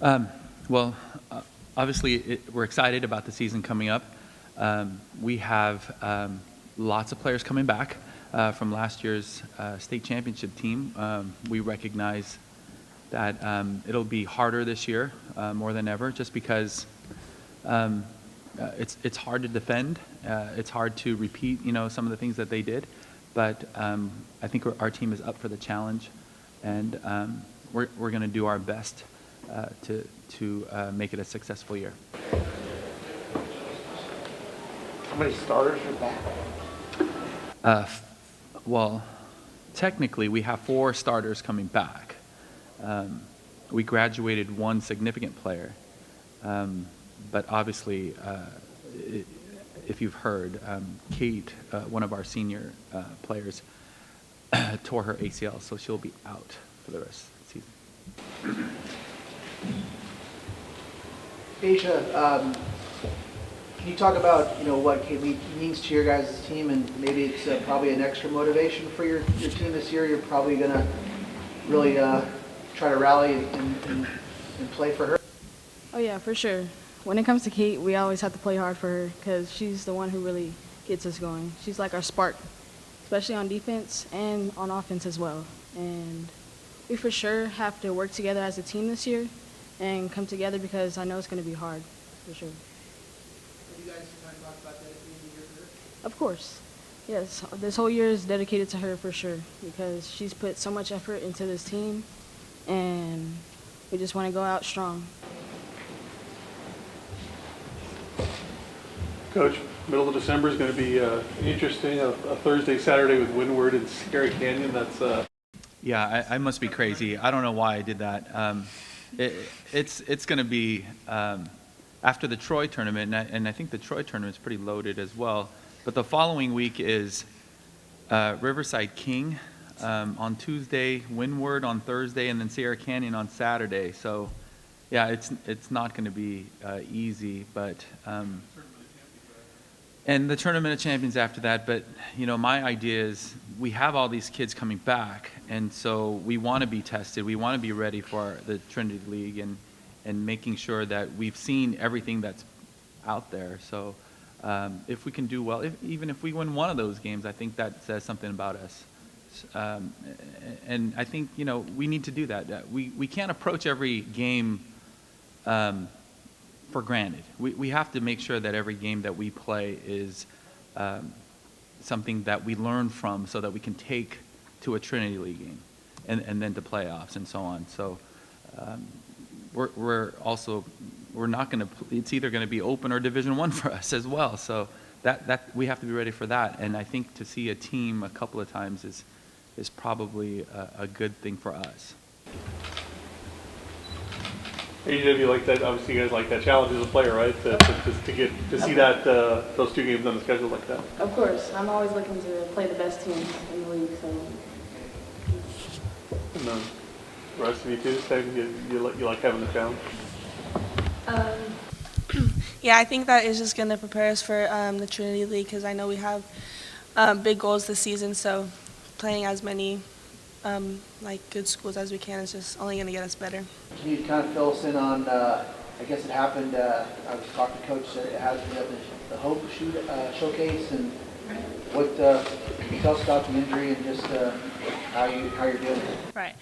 Um, well, obviously, we're excited about the season coming up. We have lots of players coming back from last year's state championship team. We recognize that it'll be harder this year more than ever, just because it's hard to defend. It's hard to repeat, some of the things that they did. But I think our team is up for the challenge, and we're going to do our best to make it a successful year. How many starters are back? Well, technically, we have 4 starters coming back. We graduated 1 significant player, but obviously, if you've heard, Kate, one of our senior players, tore her ACL, so she'll be out for the rest of the season. Asia, can you talk about what Caylee means to your guys' team, and maybe it's probably an extra motivation for your team this year? You're probably going to really try to rally and play for her. Oh yeah, for sure. When it comes to Kate, we always have to play hard for her because she's the one who really gets us going. She's like our spark, especially on defense and on offense as well. And we for sure have to work together as a team this year and come together, because I know it's going to be hard, for sure. Have you guys kind of talked about that at the end of the year for her? Of course. Yes, this whole year is dedicated to her for sure, because she's put so much effort into this team, and we just want to go out strong. Coach, middle of December is going to be interesting. A Thursday, Saturday with Windward and Sierra Canyon. That's Yeah, I must be crazy. I don't know why I did that. It's going to be after the Troy tournament, and I think the Troy tournament's pretty loaded as well. But the following week is Riverside King on Tuesday, Windward on Thursday, and then Sierra Canyon on Saturday. So, yeah, it's not going to be easy, but. And the Tournament of Champions after that. But, my idea is we have all these kids coming back, and so we want to be tested. We want to be ready for the Trinity League and making sure that we've seen everything that's out there. So if we can do well, even if we win one of those games, I think that says something about us. And I think, we need to do that. We can't approach every game for granted. We have to make sure that every game that we play is something that we learn from, so that we can take to a Trinity League game and then to playoffs and so on. So we're not going to. It's either going to be Open or Division I for us as well. So that we have to be ready for that. And I think to see a team a couple of times is probably a good thing for us. AJ, like that. Obviously, you guys like that challenge as a player, right? To see that those 2 games on the schedule like that. Of course, I'm always looking to play the best teams in the league. So. And then the rest of you too, Steve, you like having the challenge. Yeah, I think that is just going to prepare us for the Trinity League, because I know we have big goals this season. So playing as many good schools as we can is just only going to get us better. Can you kind of fill us in on, I guess it happened, I was talking to Coach, said it has the Hope Showcase, and what, can you tell us about the injury and just how you're doing? Right.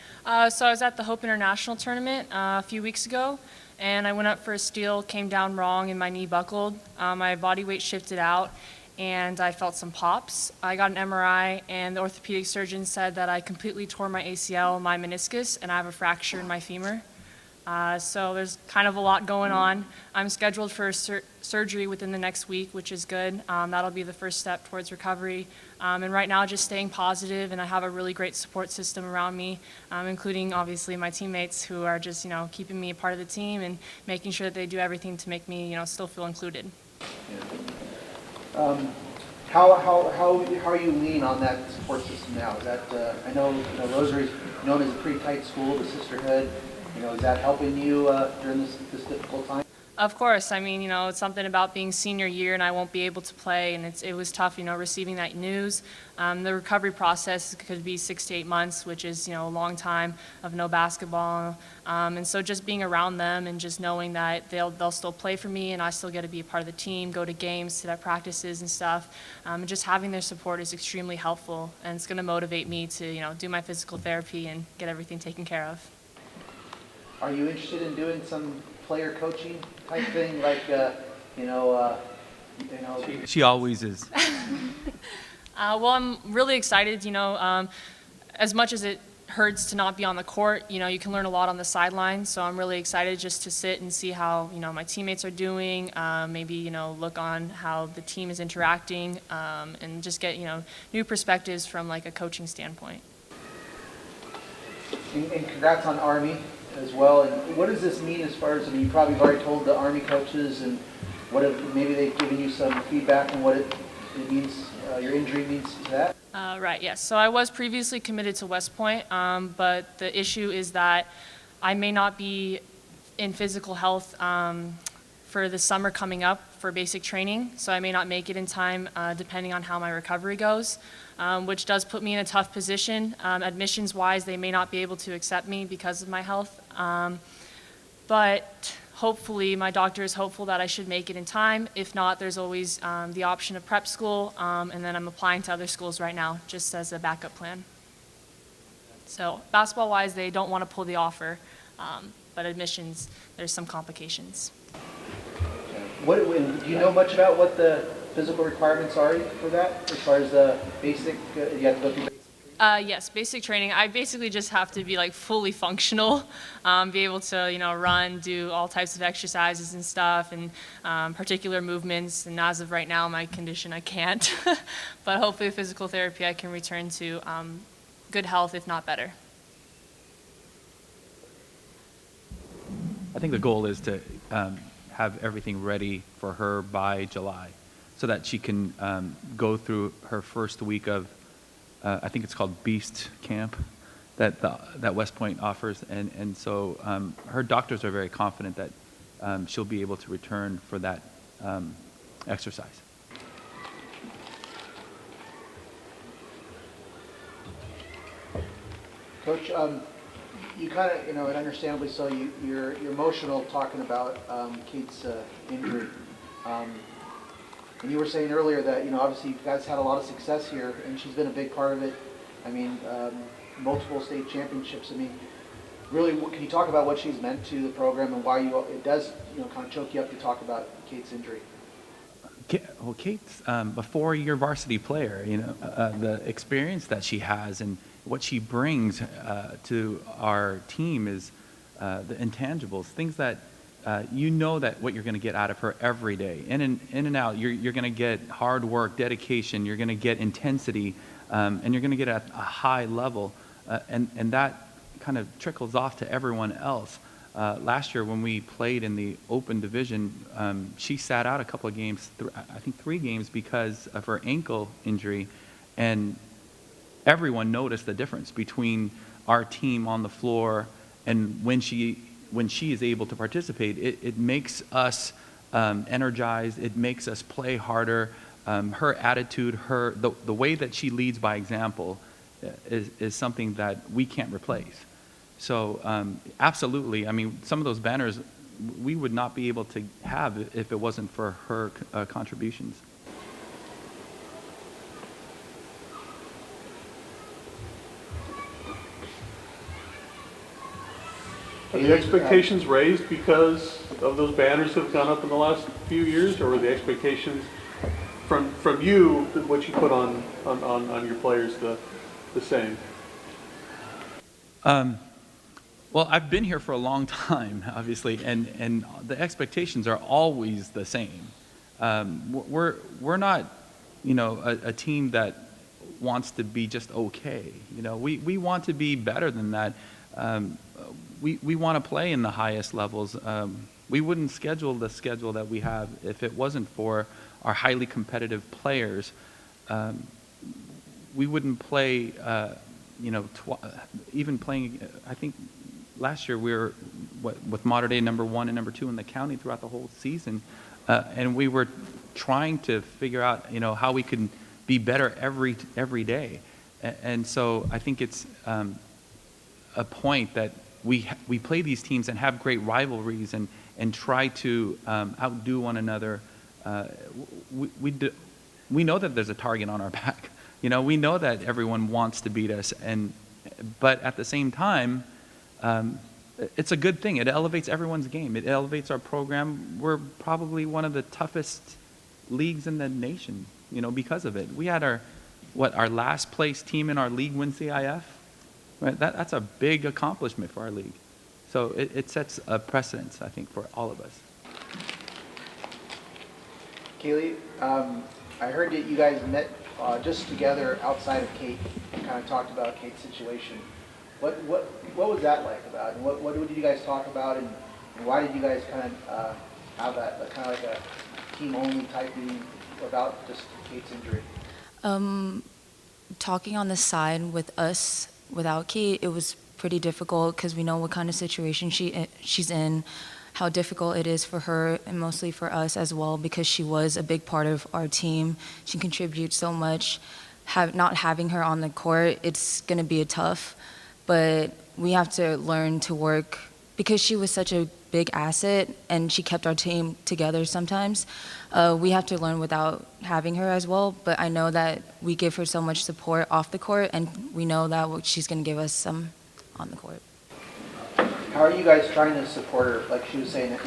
So I was at the Hope International tournament a few weeks ago, and I went up for a steal, came down wrong, and my knee buckled. My body weight shifted out, and I felt some pops. I got an MRI, and the orthopedic surgeon said that I completely tore my ACL, my meniscus, and I have a fracture in my femur. So there's kind of a lot going on. I'm scheduled for surgery within the next week, which is good. That'll be the first step towards recovery. And right now, just staying positive, and I have a really great support system around me, including obviously my teammates who are just, keeping me a part of the team and making sure that they do everything to make me, still feel included. How are you lean on that support system now? Is that I know Rosary is known as a pretty tight school, the sisterhood. Is that helping you during this difficult time? Of course. I mean, it's something about being senior year and I won't be able to play, and it was tough, receiving that news. The recovery process could be 6 to 8 months, which is, a long time of no basketball. And so just being around them and just knowing that they'll still play for me and I still get to be a part of the team, go to games, sit at practices and stuff, and just having their support is extremely helpful, and it's going to motivate me to, do my physical therapy and get everything taken care of. Are you interested in doing some player coaching type thing, like, She always is. Well, I'm really excited, as much as it hurts to not be on the court, you can learn a lot on the sidelines. So I'm really excited just to sit and see how, my teammates are doing, maybe, look on how the team is interacting, and just get, new perspectives from like a coaching standpoint. and congrats on Army as well. And what does this mean as far as, you probably have already told the Army coaches, and what if maybe they've given you some feedback on what it means, your injury means to that? Right, yes. So I was previously committed to West Point, but the issue is that I may not be in physical health for the summer coming up for basic training, so I may not make it in time depending on how my recovery goes, which does put me in a tough position. Admissions-wise, they may not be able to accept me because of my health, but hopefully, my doctor is hopeful that I should make it in time. If not, there's always the option of prep school, and then I'm applying to other schools right now just as a backup plan. So basketball-wise, they don't want to pull the offer, but admissions, there's some complications. Do you know much about what the physical requirements are for that, as far as the basic, you have to go through basic? Yes, basic training. I basically just have to be like fully functional, be able to, run, do all types of exercises and stuff, and particular movements. And as of right now, my condition, I can't. But hopefully with physical therapy, I can return to good health, if not better. I think the goal is to have everything ready for her by July so that she can go through her first week of, I think it's called Beast Camp that West Point offers. And so her doctors are very confident that she'll be able to return for that exercise. Coach, you kind of, and understandably so, you're emotional talking about Kate's injury. And you were saying earlier that, obviously you guys had a lot of success here, and she's been a big part of it. I mean, multiple state championships. I mean, really, can you talk about what she's meant to the program and why it does, kind of choke you up to talk about Kate's injury? Well, Kate's a 4-year varsity player. The experience that she has and what she brings to our team is the intangibles, things that that what you're going to get out of her every day, in and out. You're going to get hard work, dedication. You're going to get intensity, and you're going to get at a high level, and that kind of trickles off to everyone else. Last year when we played in the open division, she sat out a couple of games, I think 3 games, because of her ankle injury, and everyone noticed the difference between our team on the floor and when she is able to participate. It makes us energized. It makes us play harder. Her attitude, the way that she leads by example is something that we can't replace. So absolutely, I mean, some of those banners we would not be able to have if it wasn't for her contributions. Are the expectations raised because of those banners that have gone up in the last few years, or were the expectations from you, what you put on your players, the same? Well, I've been here for a long time, obviously, and the expectations are always the same. We're not, a team that wants to be just okay. We want to be better than that. We want to play in the highest levels. We wouldn't schedule the schedule that we have if it wasn't for our highly competitive players. We wouldn't play, even playing, I think last year we with Mater Dei #1 and #2 in the county throughout the whole season. And we were trying to figure out, how we could be better every day. And so I think it's a point that we play these teams and have great rivalries and try to outdo one another. We know that there's a target on our back. We know that everyone wants to beat us, but at the same time, it's a good thing. It elevates everyone's game. It elevates our program. We're probably one of the toughest leagues in the nation, because of it. We had our last place team in our league win CIF. Right? That's a big accomplishment for our league. So it sets a precedence, I think, for all of us. Caylee, I heard that you guys met just together outside of Kate and kind of talked about Kate's situation. What was that like about? And what did you guys talk about? And why did you guys kind of have that kind of like a team-only type meeting about just Kate's injury? Talking on the side with us without Kate, it was pretty difficult because we know what kind of situation she's in, how difficult it is for her and mostly for us as well, because she was a big part of our team. She contributes so much. Not having her on the court, it's going to be tough, but we have to learn to work because she was such a big asset and she kept our team together sometimes. We have to learn without having her as well, but I know that we give her so much support off the court, and we know that she's going to give us some on the court. How are you guys trying to support her? Like she was saying, that,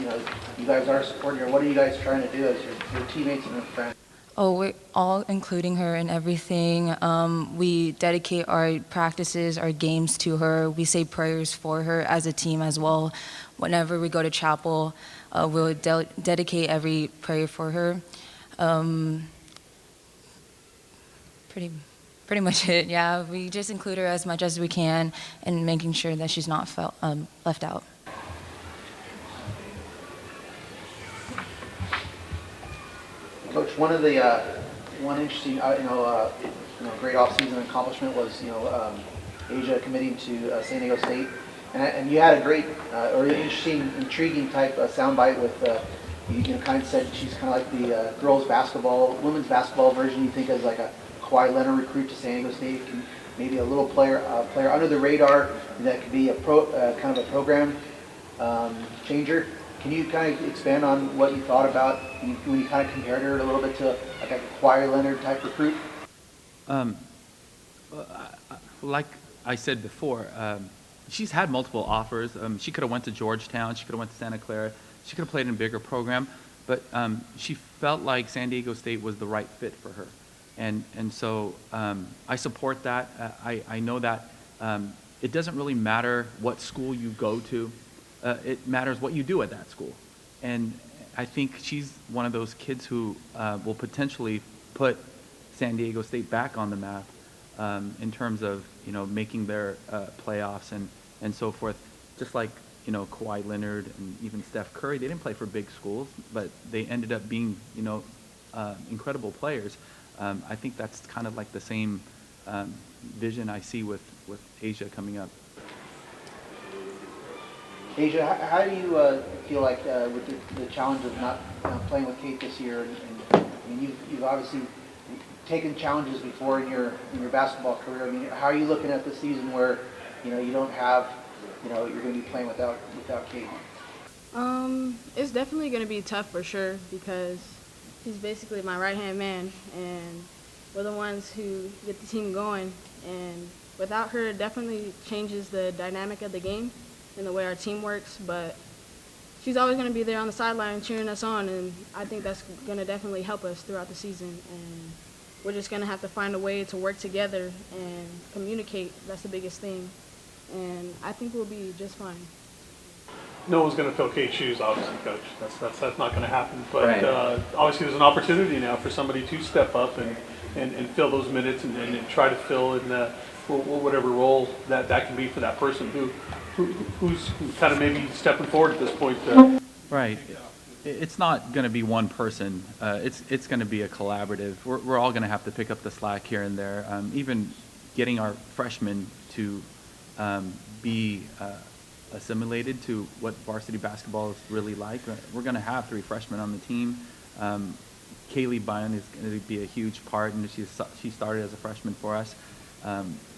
you guys are supporting her. What are you guys trying to do as your teammates and your friends? Oh, we're all including her in everything. We dedicate our practices, our games to her. We say prayers for her as a team as well. Whenever we go to chapel, we'll dedicate every prayer for her. Pretty much it, yeah. We just include her as much as we can and making sure that she's not left out. Coach, one interesting, great off-season accomplishment was, Asia committing to San Diego State, and you had a great, or interesting, intriguing type soundbite with, you kind of said she's kind of like the women's basketball version. You think as like a Kawhi Leonard recruit to San Diego State, maybe a little player under the radar that could be kind of a program changer. Can you kind of expand on what you thought about when you kind of compared her a little bit to like a Kawhi Leonard type recruit? Like I said before, she's had multiple offers. She could have went to Georgetown. She could have went to Santa Clara. She could have played in a bigger program. But she felt like San Diego State was the right fit for her. And so I support that. I know that it doesn't really matter what school you go to. It matters what you do at that school. And I think she's one of those kids who will potentially put San Diego State back on the map in terms of, making their playoffs and so forth. Just like, Kawhi Leonard and even Steph Curry, they didn't play for big schools, but they ended up being, incredible players. I think that's kind of like the same vision I see with Asia coming up. Asia, how do you feel like with the challenge of not playing with Kate this year? And I mean, you've obviously taken challenges before in your basketball career. I mean, how are you looking at the season where you don't have you're going to be playing without Kate? It's definitely going to be tough for sure because he's basically my right-hand man, and we're the ones who get the team going. And without her, it definitely changes the dynamic of the game and the way our team works. But she's always going to be there on the sideline cheering us on, and I think that's going to definitely help us throughout the season. And we're just going to have to find a way to work together and communicate. That's the biggest thing. And I think we'll be just fine. No one's going to fill Kate's shoes, obviously, Coach. That's not going to happen. But Right. Obviously, there's an opportunity now for somebody to step up and fill those minutes and try to fill in whatever role that can be for that person who's kind of maybe stepping forward at this point. Right. It's not going to be one person. It's going to be a collaborative. We're all going to have to pick up the slack here and there. Even getting our freshmen to be assimilated to what varsity basketball is really like. We're going to have 3 freshmen on the team. Caylee Byron is going to be a huge part, and she started as a freshman for us.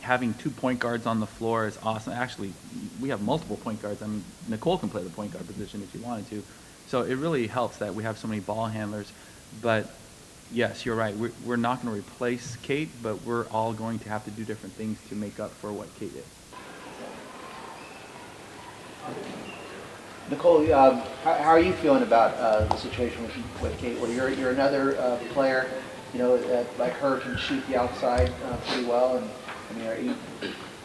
Having 2 point guards on the floor is awesome. Actually, we have multiple point guards. I mean, Nicole can play the point guard position if she wanted to. So it really helps that we have so many ball handlers. But yes, you're right. We're not going to replace Kate, but we're all going to have to do different things to make up for what Kate is. Nicole, how are you feeling about the situation with Kate? Well, you're another player, like her, can shoot the outside pretty well. And I mean,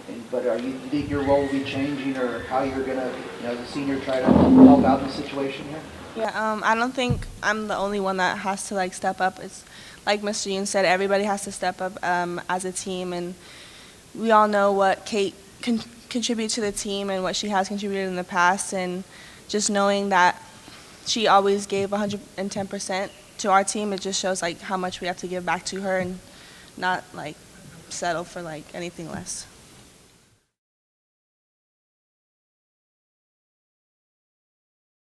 do you think your role will be changing, or how you're gonna, as a senior, try to help out in the situation here? Yeah, I don't think I'm the only one that has to step up. It's like Mr. Yoon said, everybody has to step up as a team, and we all know what Kate can contribute to the team and what she has contributed in the past, and just knowing that she always gave 110% to our team, it just shows how much we have to give back to her and not settle for anything less.